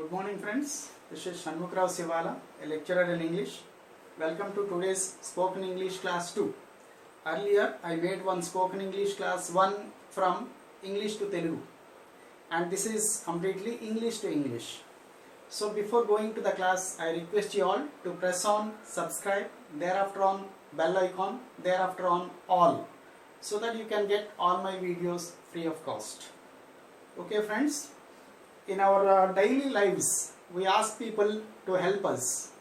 Good morning friends, this is Shanmukrao Sivala, a lecturer in English. Welcome to today's Spoken English Class 2. Earlier I made one Spoken English Class 1 from English to Telugu, and this is completely English to English. So before going to the class, I request you all to press on subscribe, thereafter on bell icon, thereafter on all, so that you can get all my videos free of cost. Okay friends, in our daily lives we ask people to help us.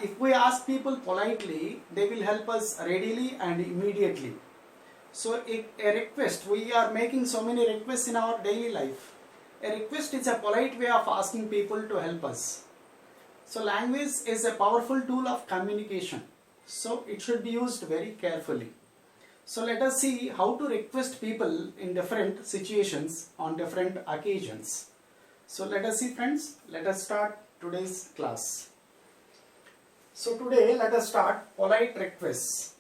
If we ask people politely, they will help us readily and immediately. So a request, we are making so many requests in our daily life. A request is a polite way of asking people to help us. So language is a powerful tool of communication, so it should be used very carefully. So let us see how to request people in different situations on different occasions. So let us see friends, let us start today's class. So today let us start polite requests.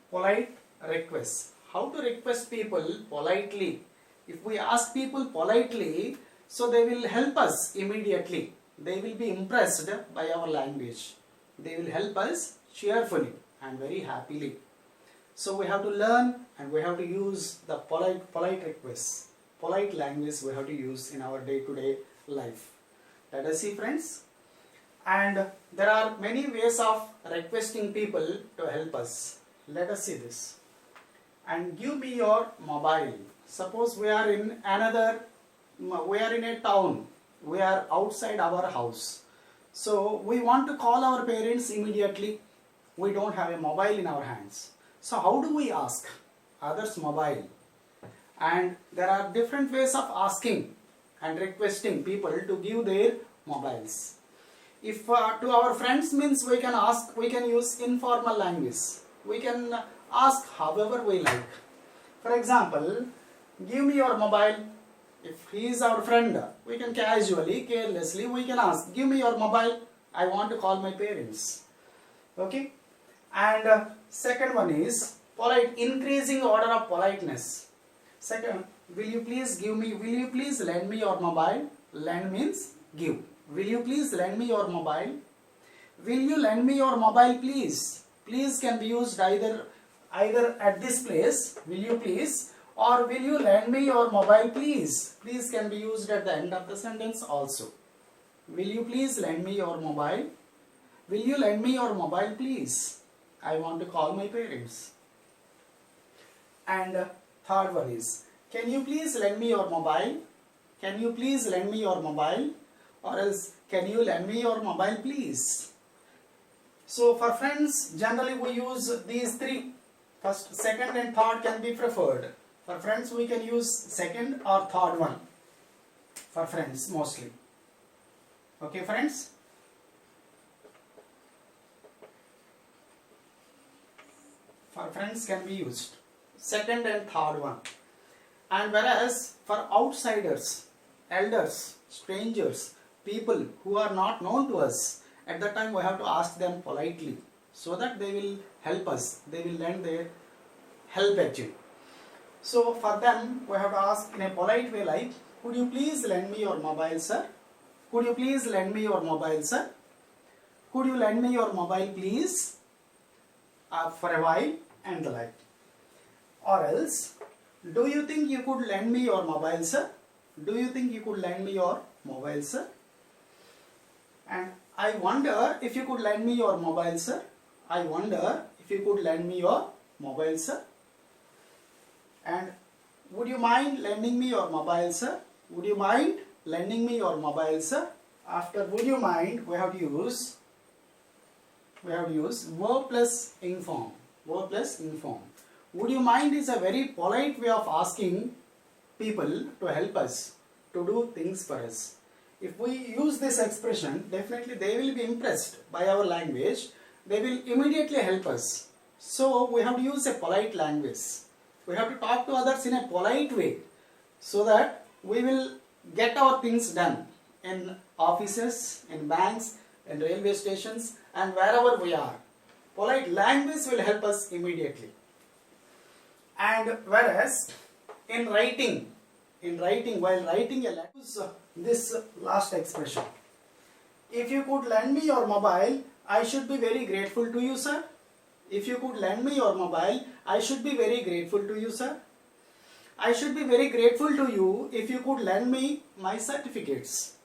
Polite requests. How to request people politely. If we ask people politely, so they will help us immediately. They will be impressed by our language. They will help us cheerfully and very happily. So we have to learn and we have to use the polite requests. Polite language we have to use in our day-to-day life. Let us see friends. And there are many ways of requesting people to help us. Let us see this. And give me your mobile. Suppose we are in a town. We are outside our house. So we want to call our parents immediately. We don't have a mobile in our hands. So how do we ask others' mobile? And there are different ways of asking and requesting people to give their mobiles. If to our friends means we can use informal language. We can ask however we like. For example, give me your mobile. If he is our friend, we can casually, carelessly, we can ask, give me your mobile. I want to call my parents. Okay. And second one is polite, increasing order of politeness. Second, will you please lend me your mobile? Lend means give. Will you please lend me your mobile? Will you lend me your mobile please? Please can be used either at this place, will you please, or will you lend me your mobile please? Please can be used at the end of the sentence also. Will you please lend me your mobile? Will you lend me your mobile please? I want to call my parents. And third one is, can you please lend me your mobile? Can you please lend me your mobile? Or else, can you lend me your mobile please? So for friends, generally we use these three. First, second and third can be preferred. For friends we can use second or third one. For friends mostly. Okay friends? For friends can be used second and third one. And whereas for outsiders, elders, strangers, people who are not known to us, at that time we have to ask them politely so that they will help us. They will lend their help actually. So for them we have to ask in a polite way like, could you please lend me your mobile sir? Could you please lend me your mobile sir? Could you lend me your mobile please? For a while and the like. Or else, do you think you could lend me your mobile sir? Do you think you could lend me your mobile sir? And I wonder if you could lend me your mobile sir. I wonder if you could lend me your mobile sir. And would you mind lending me your mobile sir? Would you mind lending me your mobile sir? After would you mind, we have to use verb plus inform. Verb plus inform. Would you mind is a very polite way of asking people to help us, to do things for us. If we use this expression, definitely they will be impressed by our language. They will immediately help us. So we have to use a polite language. We have to talk to others in a polite way so that we will get our things done in offices, in banks, in railway stations, and wherever we are. Polite language will help us immediately. And whereas in writing, in writing, while writing a letter, use this last expression. If you could lend me your mobile, I should be very grateful to you, sir. If you could lend me your mobile, I should be very grateful to you, sir. I should be very grateful to you if you could lend me my certificates.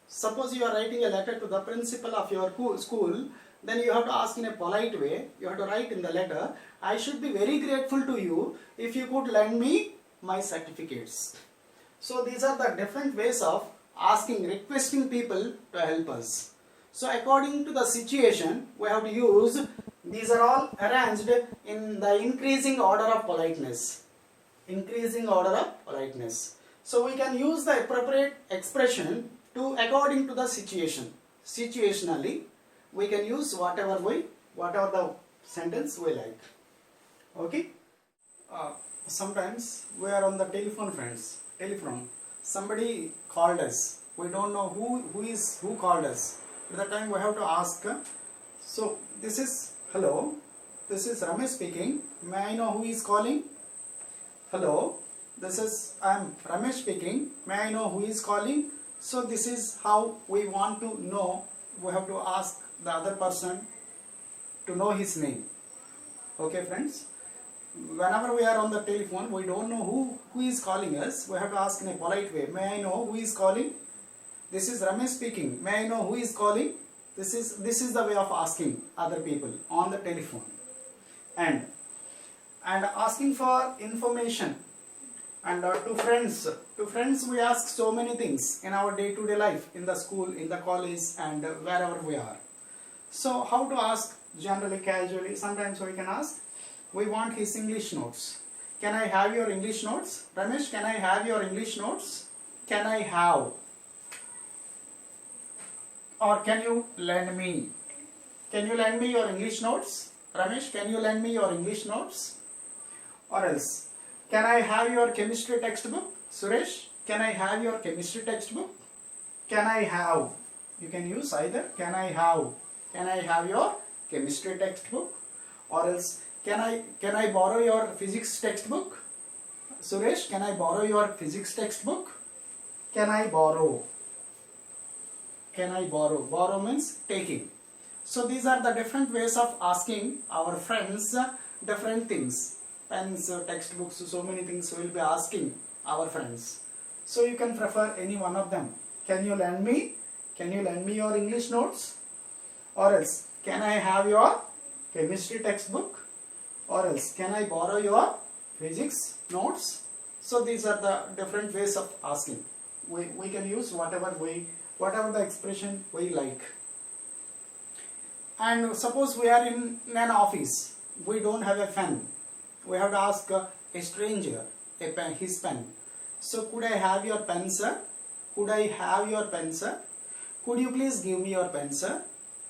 Suppose you are writing a letter to the principal of your school, then you have to ask in a polite way, you have to write in the letter, I should be very grateful to you if you could lend me my certificates. So these are the different ways of asking, requesting people to help us. So according to the situation, we have to use, these are all arranged in the increasing order of politeness. Increasing order of politeness. So we can use the appropriate expression to according to the situation. Situationally, we can use whatever the sentence we like. Okay. Sometimes we are on the telephone, friends. Telephone. Somebody called us. We don't know who called us. At that time we have to ask. So this is hello. This is Ramesh speaking. May I know who is calling? Hello. I am Ramesh speaking. May I know who is calling? So this is how we want to know. We have to ask the other person to know his name. Okay, friends. Whenever we are on the telephone, we don't know who is calling us. We have to ask in a polite way. May I know who is calling? This is Ramesh speaking. May I know who is calling? This is the way of asking other people on the telephone. And asking for information. And to friends we ask so many things in our day-to-day life, in the school, in the college, and wherever we are. So how to ask? Generally, casually, sometimes we can ask, we want his English notes. Can I have your English notes? Ramesh, can I have your English notes? Can I have? Or can you lend me? Can you lend me your English notes? Ramesh, can you lend me your English notes? Or else, can I have your chemistry textbook? Suresh, can I have your chemistry textbook? Can I have? You can use either. Can I have? Can I have your chemistry textbook? Or else, can I borrow your physics textbook? Suresh, can I borrow your physics textbook? Can I borrow? Can I borrow? Borrow means taking. So these are the different ways of asking our friends different things. Pens, textbooks, so many things we will be asking our friends. So you can prefer any one of them. Can you lend me? Can you lend me your English notes? Or else, can I have your chemistry textbook? Or else, can I borrow your physics notes? So these are the different ways of asking. We can use whatever the expression we like. And suppose we are in an office, we don't have a pen. We have to ask a stranger his pen. So could I have your pen, sir? Could I have your pen, sir? Could you please give me your pen, sir?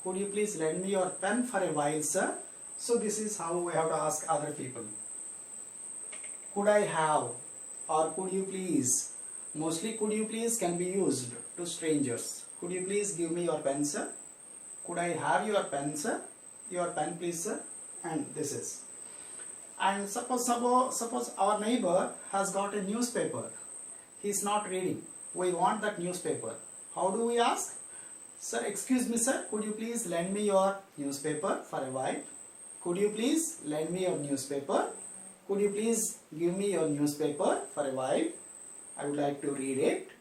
Could you please lend me your pen for a while, sir? So this is how we have to ask other people. Could I have? Or could you please? Mostly could you please can be used to strangers. Could you please give me your pen, sir? Could I have your pen, sir? Your pen, please, sir. And this is. And suppose our neighbor has got a newspaper. He is not reading. We want that newspaper. How do we ask? Sir, excuse me, sir. Could you please lend me your newspaper for a while? Could you please lend me your newspaper? Could you please give me your newspaper for a while? I would like to read it.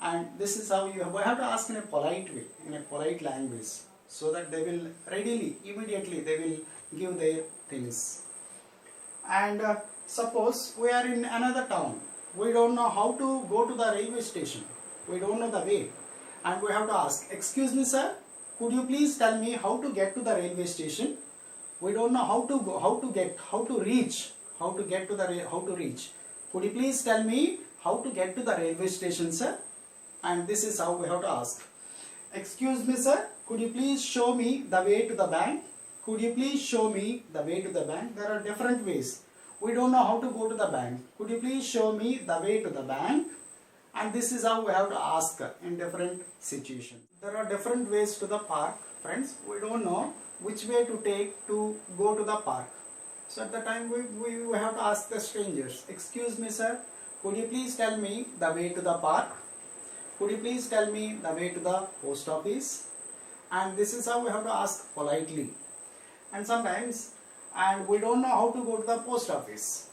And this is how we have to ask in a polite way, in a polite language, so that they will immediately they will give their things. And suppose we are in another town. We don't know how to go to the railway station. We don't know the way. And we have to ask, excuse me, sir, could you please tell me how to get to the railway station? We don't know how to go, how to reach. Could you please tell me how to get to the railway station, sir? And this is how we have to ask. Excuse me, sir, could you please show me the way to the bank? Could you please show me the way to the bank? There are different ways. We don't know how to go to the bank. Could you please show me the way to the bank? And this is how we have to ask in different situations. There are different ways to the park, friends. We don't know which way to take to go to the park. So at the time we have to ask the strangers, excuse me, sir, could you please tell me the way to the park? Could you please tell me the way to the post office? And this is how we have to ask politely. And sometimes, and we don't know how to go to the post office.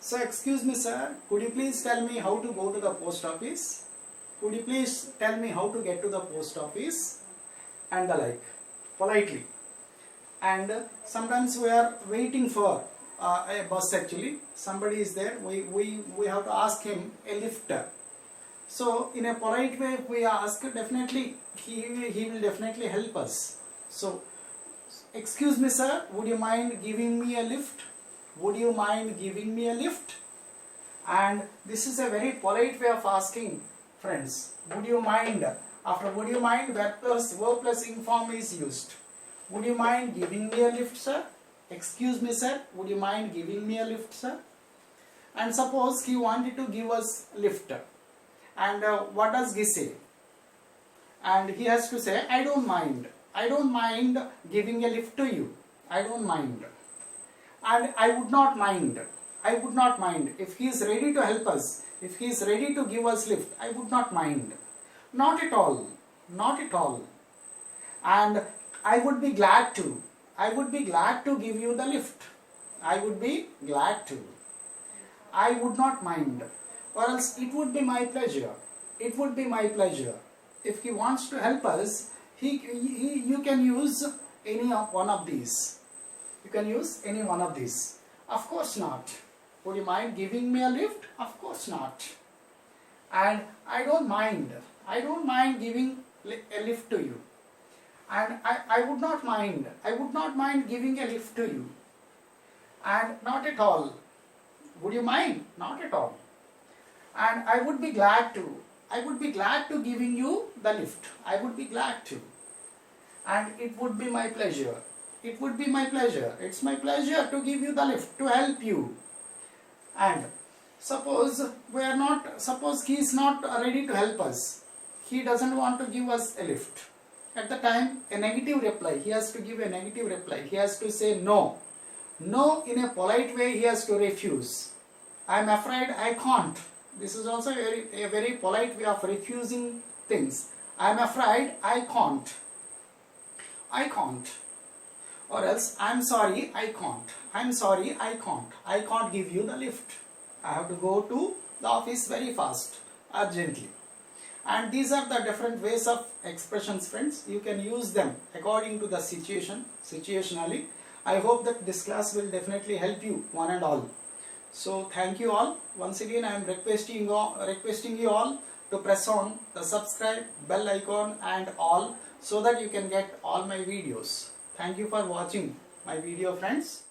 So excuse me sir, could you please tell me how to go to the post office? Could you please tell me how to get to the post office? And the like, politely. And sometimes we are waiting for a bus actually. Somebody is there, we have to ask him a lift. So in a polite way if we ask, definitely he will definitely help us. So excuse me sir, would you mind giving me a lift? Would you mind giving me a lift? And this is a very polite way of asking, friends. Would you mind? After would you mind, verb plus ing form is used. Would you mind giving me a lift sir? Excuse me sir, would you mind giving me a lift sir? And suppose he wanted to give us lift. And what does he say? And he has to say, I don't mind. I don't mind giving a lift to you. I don't mind. And I would not mind. I would not mind. If he is ready to help us, if he is ready to give us lift, I would not mind. Not at all. Not at all. And I would be glad to. I would be glad to give you the lift. I would be glad to. I would not mind. Or else it would be my pleasure. It would be my pleasure. If he wants to help us, you can use any one of these. You can use any one of these. Of course not. Would you mind giving me a lift? Of course not. And I don't mind. I don't mind giving a lift to you. And I would not mind. I would not mind giving a lift to you. And not at all. Would you mind? Not at all. And I would be glad to. I would be glad to giving you the lift. I would be glad to. And it would be my pleasure. It would be my pleasure. It's my pleasure to give you the lift, to help you. And suppose he is not ready to help us. He doesn't want to give us a lift. At the time, a negative reply. He has to give a negative reply. He has to say no. No, in a polite way, he has to refuse. I am afraid I can't. This is also a very polite way of refusing things. I am afraid I can't. I can't. Or else, I am sorry, I can't. I am sorry, I can't. I can't give you the lift. I have to go to the office very fast, urgently. And these are the different ways of expressions, friends. You can use them according to the situation, situationally. I hope that this class will definitely help you, one and all. So thank you all. Once again, I am requesting you all to press on the subscribe bell icon and all, so that you can get all my videos. Thank you for watching my video, friends.